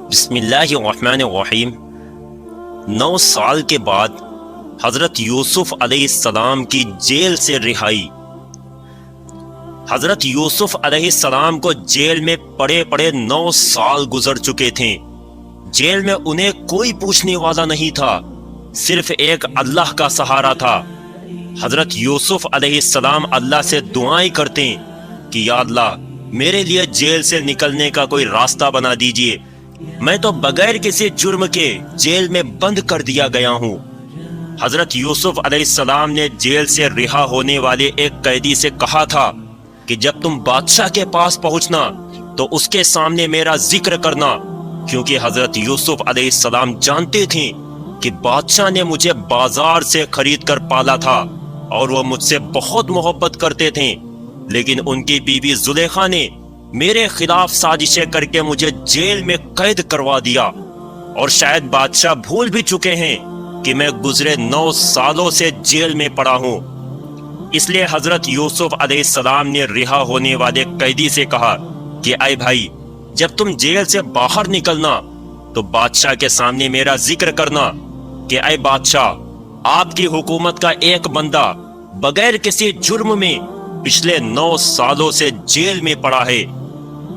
بسم اللہ الرحمن الرحیم۔ 9 سال کے بعد حضرت یوسف علیہ السلام کی جیل سے رہائی۔ حضرت یوسف علیہ السلام کو جیل میں پڑے 9 سال گزر چکے تھے۔ جیل میں انہیں کوئی پوچھنے والا نہیں تھا، صرف ایک اللہ کا سہارا تھا۔ حضرت یوسف علیہ السلام اللہ سے دعائیں کرتے کہ یا اللہ میرے لیے جیل سے نکلنے کا کوئی راستہ بنا دیجئے، میں تو بغیر کسی جرم کے جیل میں بند کر دیا گیا ہوں۔ حضرت یوسف علیہ السلام نے جیل سے رہا ہونے والے ایک قیدی سے کہا تھا کہ جب تم بادشاہ کے پاس پہنچنا تو اس کے سامنے میرا ذکر کرنا، کیونکہ حضرت یوسف علیہ السلام جانتے تھے کہ بادشاہ نے مجھے بازار سے خرید کر پالا تھا اور وہ مجھ سے بہت محبت کرتے تھے، لیکن ان کی بیوی زلیخا نے میرے خلاف سازشیں کر کے مجھے جیل میں قید کروا دیا، اور شاید بادشاہ بھول بھی چکے ہیں کہ میں گزرے 9 سالوں سے جیل میں پڑا ہوں۔ اس لیے حضرت یوسف علیہ السلام نے رہا ہونے والے قیدی سے کہا کہ اے بھائی، جب تم جیل سے باہر نکلنا تو بادشاہ کے سامنے میرا ذکر کرنا کہ اے بادشاہ، آپ کی حکومت کا ایک بندہ بغیر کسی جرم میں پچھلے 9 سالوں سے جیل میں پڑا ہے۔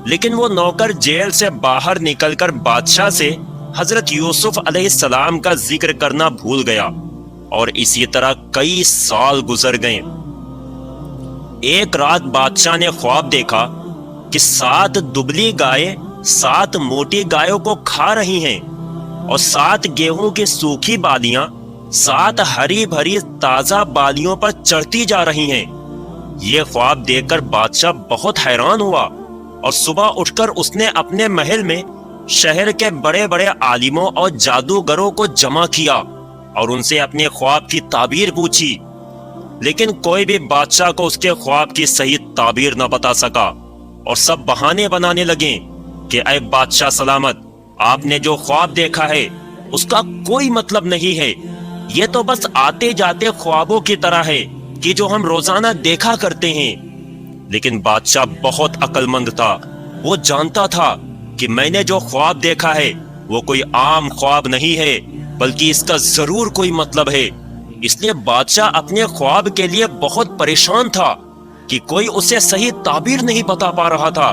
لیکن وہ نوکر جیل سے باہر نکل کر بادشاہ سے حضرت یوسف علیہ السلام کا ذکر کرنا بھول گیا، اور اسی طرح کئی سال گزر گئے۔ ایک رات بادشاہ نے خواب دیکھا کہ 7 دبلی گائے 7 موٹی گایوں کو کھا رہی ہیں، اور 7 گیہوں کی سوکھی بالیاں 7 ہری بھری تازہ بالیوں پر چڑھتی جا رہی ہیں۔ یہ خواب دیکھ کر بادشاہ بہت حیران ہوا، اور صبح اٹھ کر اس نے اپنے محل میں شہر کے بڑے عالموں اور جادوگروں کو جمع کیا اور ان سے اپنے خواب کی تعبیر پوچھی، لیکن کوئی بھی بادشاہ کو اس کے خواب کی صحیح تعبیر نہ بتا سکا، اور سب بہانے بنانے لگے کہ اے بادشاہ سلامت، آپ نے جو خواب دیکھا ہے اس کا کوئی مطلب نہیں ہے، یہ تو بس آتے جاتے خوابوں کی طرح ہے کہ جو ہم روزانہ دیکھا کرتے ہیں۔ لیکن بادشاہ بہت عقل مند تھا، وہ جانتا تھا کہ میں نے جو خواب دیکھا ہے وہ کوئی عام خواب نہیں ہے، بلکہ اس کا ضرور کوئی مطلب ہے۔ اس لیے بادشاہ اپنے خواب کے لیے بہت پریشان تھا کہ کوئی اسے صحیح تعبیر نہیں بتا پا رہا تھا۔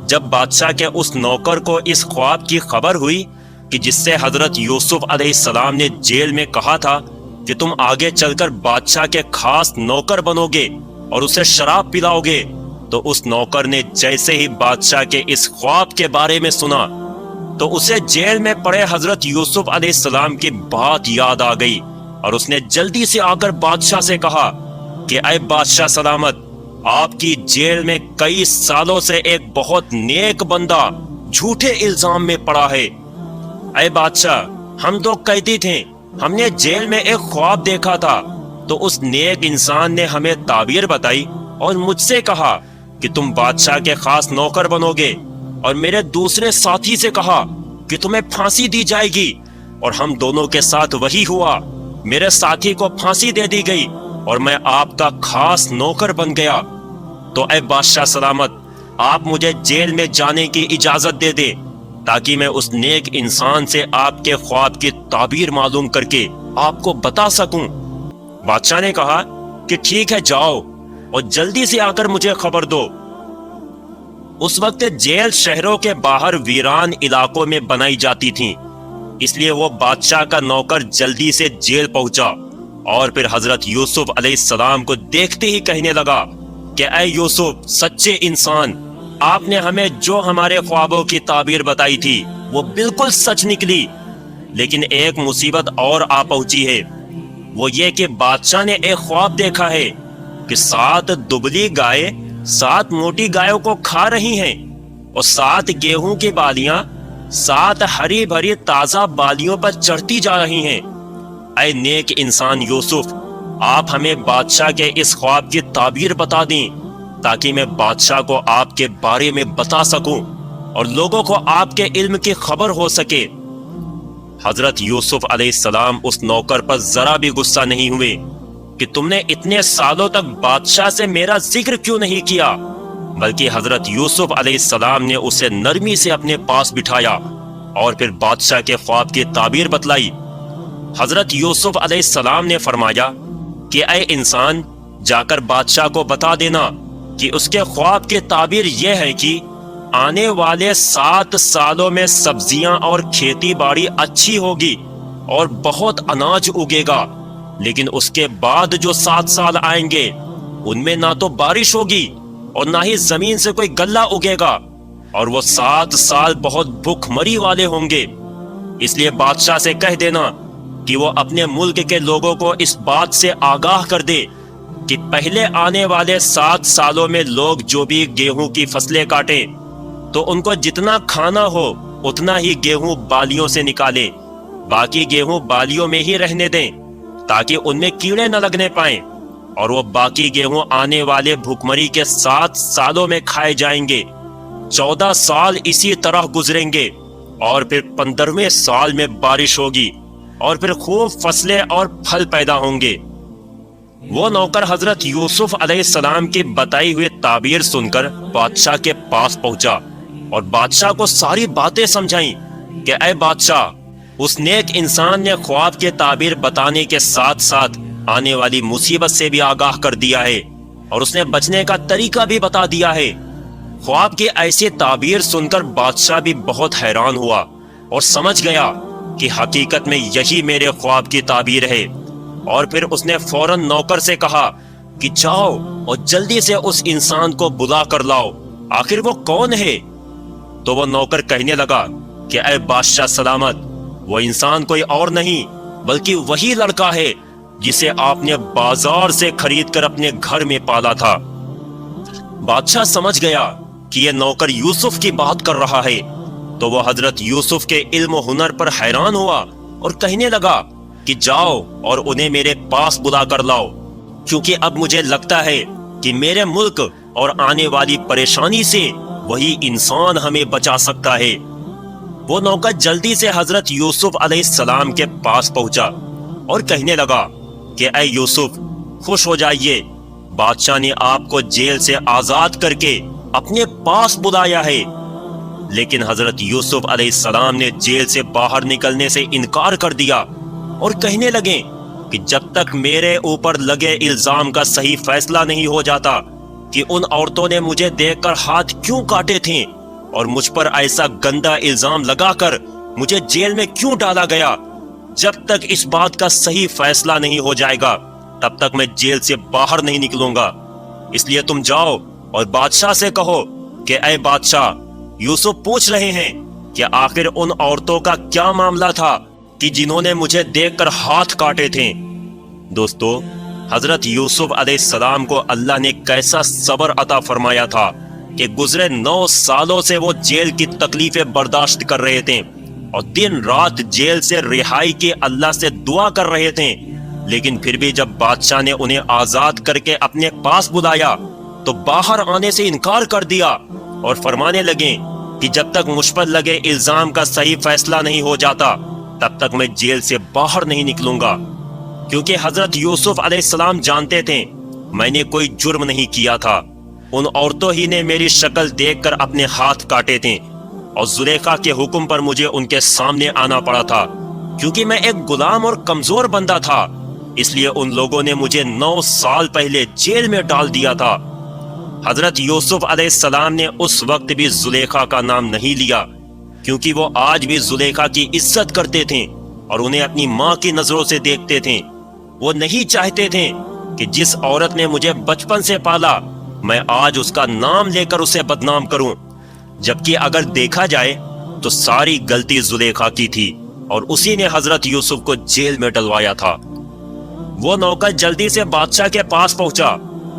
جب بادشاہ کے اس نوکر کو اس خواب کی خبر ہوئی کہ جس سے حضرت یوسف علیہ السلام نے جیل میں کہا تھا کہ تم آگے چل کر بادشاہ کے خاص نوکر بنو گے اور اسے شراب پلاؤ گے، تو اس نوکر نے جیسے ہی بادشاہ کے اس خواب کے بارے میں سنا تو اسے جیل میں پڑے حضرت یوسف علیہ السلام کی بات یاد آ گئی، اور اس نے جلدی سے آ کر بادشاہ سے کہا کہ اے بادشاہ سلامت، آپ کی جیل میں کئی سالوں سے ایک بہت نیک بندہ جھوٹے الزام میں پڑا ہے۔ اے بادشاہ، ہم 2 قیدی تھے، ہم نے جیل میں ایک خواب دیکھا تھا، تو اس نیک انسان نے ہمیں تعبیر بتائی اور مجھ سے کہا کہ تم بادشاہ کے خاص نوکر بنو گے، اور میرے دوسرے ساتھی سے کہا کہ تمہیں پھانسی دی جائے گی، اور ہم دونوں کے ساتھ وہی ہوا۔ میرے ساتھی کو پھانسی دے دی گئی اور میں آپ کا خاص نوکر بن گیا۔ تو اے بادشاہ سلامت، آپ مجھے جیل میں جانے کی اجازت دے دے تاکہ میں اس نیک انسان سے آپ کے خواب کی تعبیر معلوم کر کے آپ کو بتا سکوں۔ بادشاہ نے کہا کہ ٹھیک ہے، جاؤ اور جلدی سے آ کر مجھے خبر دو۔ اس وقت جیل شہروں کے باہر ویران علاقوں میں بنائی جاتی تھی، اس لیے وہ بادشاہ کا نوکر جلدی سے جیل پہنچا، اور پھر حضرت یوسف علیہ السلام کو دیکھتے ہی کہنے لگا کہ اے یوسف، سچے انسان، آپ نے ہمیں جو ہمارے خوابوں کی تعبیر بتائی تھی وہ بالکل سچ نکلی، لیکن ایک مصیبت اور آ پہنچی ہے، وہ یہ کہ بادشاہ نے ایک خواب دیکھا ہے کہ 7 دبلی گائے 7 موٹی گایوں کو کھا رہی ہیں، اور 7 گیہوں کی بالیاں 7 ہری بھری تازہ بالیوں پر چڑھتی جا رہی ہیں۔ اے نیک انسان یوسف، آپ ہمیں بادشاہ کے اس خواب کی تعبیر بتا دیں تاکہ میں بادشاہ کو آپ کے بارے میں بتا سکوں اور لوگوں کو آپ کے علم کی خبر ہو سکے۔ حضرت یوسف علیہ السلام اس نوکر پر ذرا بھی غصہ نہیں ہوئے کہ تم نے اتنے سالوں تک بادشاہ سے میرا ذکر کیوں نہیں کیا، بلکہ حضرت یوسف علیہ السلام نے اسے نرمی سے اپنے پاس بٹھایا اور پھر بادشاہ کے خواب کی تعبیر بتلائی۔ حضرت یوسف علیہ السلام نے فرمایا کہ اے انسان، جا کر بادشاہ کو بتا دینا کہ اس کے خواب کی تعبیر یہ ہے کہ آنے والے 7 سالوں میں سبزیاں اور کھیتی باڑی اچھی ہوگی اور بہت اناج اگے گا، لیکن اس کے بعد جو 7 سال آئیں گے ان میں نہ تو بارش ہوگی اور نہ ہی زمین سے کوئی غلہ اگے گا، اور وہ 7 سال بہت بھوک مری والے ہوں گے۔ اس لیے بادشاہ سے کہہ دینا کہ وہ اپنے ملک کے لوگوں کو اس بات سے آگاہ کر دے کہ پہلے آنے والے 7 سالوں میں لوگ جو بھی گیہوں کی فصلیں کاٹیں تو ان کو جتنا کھانا ہو اتنا ہی گیہوں بالیوں سے نکالیں، باقی گیہوں بالیوں میں ہی رہنے دیں تاکہ ان میں کیڑے نہ لگنے پائیں، اور وہ باقی گیہوں آنے والے بھوکمری کے 7 سالوں میں کھائے جائیں گے۔ 14 سال اسی طرح گزریں گے اور پھر 15ویں سال میں بارش ہوگی اور پھر خوب فصلیں اور پھل پیدا ہوں گے۔ وہ نوکر حضرت یوسف علیہ السلام کی بتائی ہوئی تعبیر سن کر بادشاہ کے پاس پہنچا اور بادشاہ کو ساری باتیں سمجھائیں کہ اے بادشاہ، اس نیک انسان نے خواب کے تعبیر بتانے کے ساتھ ساتھ آنے والی مصیبت سے بھی آگاہ کر دیا ہے اور اس نے بچنے کا طریقہ بھی بتا دیا ہے۔ خواب کی ایسی تعبیر سن کر بادشاہ بھی بہت حیران ہوا اور سمجھ گیا کہ حقیقت میں یہی میرے خواب کی تعبیر ہے، اور پھر اس نے فوراً نوکر سے کہا کہ جاؤ اور جلدی سے اس انسان کو بلا کر لاؤ، آخر وہ کون ہے؟ تو وہ نوکر کہنے لگا کہ اے بادشاہ سلامت، وہ انسان کوئی اور نہیں بلکہ وہی لڑکا ہے جسے آپ نے بازار سے خرید کر اپنے گھر میں پالا تھا۔ بادشاہ سمجھ گیا کہ یہ نوکر یوسف کی بات کر رہا ہے، تو وہ حضرت یوسف کے علم و ہنر پر حیران ہوا اور کہنے لگا کہ جاؤ اور انہیں میرے پاس بلا کر لاؤ، کیونکہ اب مجھے لگتا ہے کہ میرے ملک اور آنے والی پریشانی سے وہی انسان ہمیں بچا سکتا ہے۔ وہ نوکر جلدی سے حضرت یوسف علیہ السلام کے پاس پہنچا اور کہنے لگا کہ اے یوسف، خوش ہو جائیے، بادشاہ نے آپ کو جیل سے آزاد کر کے اپنے پاس بلایا ہے۔ لیکن حضرت یوسف علیہ السلام نے جیل سے باہر نکلنے سے انکار کر دیا اور کہنے لگے کہ جب تک میرے اوپر لگے الزام کا صحیح فیصلہ نہیں ہو جاتا کہ ان عورتوں نے مجھے دیکھ کر ہاتھ کیوں کاٹے تھے اور مجھ پر ایسا گندا الزام لگا کر مجھے جیل میں کیوں ڈالا گیا، جب تک اس بات کا صحیح فیصلہ نہیں ہو جائے گا تب تک میں جیل سے باہر نہیں نکلوں گا۔ اس لیے تم جاؤ اور بادشاہ سے کہو کہ اے بادشاہ، یوسف پوچھ رہے ہیں کہ آخر ان عورتوں کا کیا معاملہ تھا کہ جنہوں نے مجھے دیکھ کر ہاتھ کاٹے تھے۔ دوستو، حضرت یوسف علیہ السلام کو اللہ نے کیسا صبر عطا فرمایا تھا کہ گزرے 9 سالوں سے وہ جیل کی تکلیفیں برداشت کر رہے تھے اور دن رات جیل سے رہائی کی اللہ سے دعا کر رہے تھے، لیکن پھر بھی جب بادشاہ نے انہیں آزاد کر کے اپنے پاس بلایا تو باہر آنے سے انکار کر دیا اور فرمانے لگے کہ جب تک مجھ پر لگے الزام کا صحیح فیصلہ نہیں ہو جاتا تب تک میں جیل سے باہر نہیں نکلوں گا، کیونکہ حضرت یوسف علیہ السلام جانتے تھے میں نے کوئی جرم نہیں کیا تھا، ان عورتوں ہی نے میری شکل دیکھ کر اپنے ہاتھ کاٹے تھے اور زلیخا کے حکم پر مجھے ان کے سامنے آنا پڑا تھا، کیونکہ میں ایک غلام اور کمزور بندہ تھا، اس لیے ان لوگوں نے مجھے 9 سال پہلے جیل میں ڈال دیا تھا۔ حضرت یوسف علیہ السلام نے اس وقت بھی زلیخا کا نام نہیں لیا، کیونکہ وہ آج بھی زلیخا کی عزت کرتے تھے اور انہیں اپنی ماں کی نظروں سے دیکھتے تھے۔ وہ نہیں چاہتے تھے کہ جس عورت نے مجھے بچپن سے پالا میں آج اس کا نام لے کر اسے بدنام کروں، جبکہ اگر دیکھا جائے تو ساری غلطی زلیخا کی تھی اور اسی نے حضرت یوسف کو جیل میں ڈلوایا تھا۔ وہ نوکر جلدی سے بادشاہ کے پاس پہنچا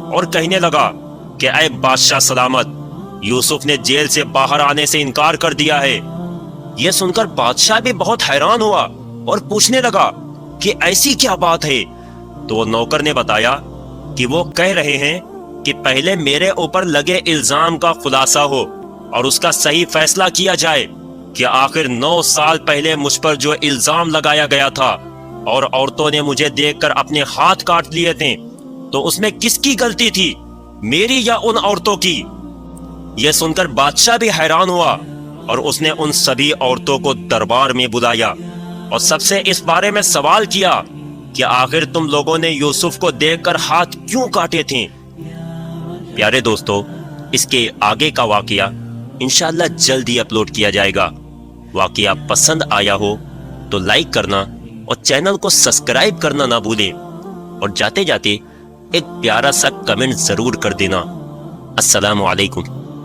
اور کہنے لگا کہ اے بادشاہ سلامت، یوسف نے جیل سے باہر آنے سے انکار کر دیا ہے۔ یہ سن کر بادشاہ بھی بہت حیران ہوا اور پوچھنے لگا کہ ایسی کیا بات ہے؟ تو وہ نوکر نے بتایا کہ وہ کہہ رہے ہیں کہ پہلے میرے اوپر لگے الزام کا خلاصہ ہو اور اس کا صحیح فیصلہ کیا جائے کہ آخر 9 سال پہلے مجھ پر جو الزام لگایا گیا تھا اور عورتوں نے مجھے دیکھ کر اپنے ہاتھ کاٹ لیے تھے، تو اس میں کس کی غلطی تھی، میری یا ان عورتوں کی؟ یہ سن کر بادشاہ بھی حیران ہوا اور اس نے ان سبھی عورتوں کو دربار میں بلایا اور سب سے اس بارے میں سوال کیا کہ آخر تم لوگوں نے یوسف کو دیکھ کر ہاتھ کیوں کاٹے تھے۔ پیارے دوستو، اس کے آگے کا واقعہ انشاءاللہ جلد ہی اپلوڈ کیا جائے گا۔ واقعہ پسند آیا ہو تو لائک کرنا اور چینل کو سبسکرائب کرنا نہ بھولیں، اور جاتے جاتے ایک پیارا سا کمنٹ ضرور کر دینا۔ السلام علیکم۔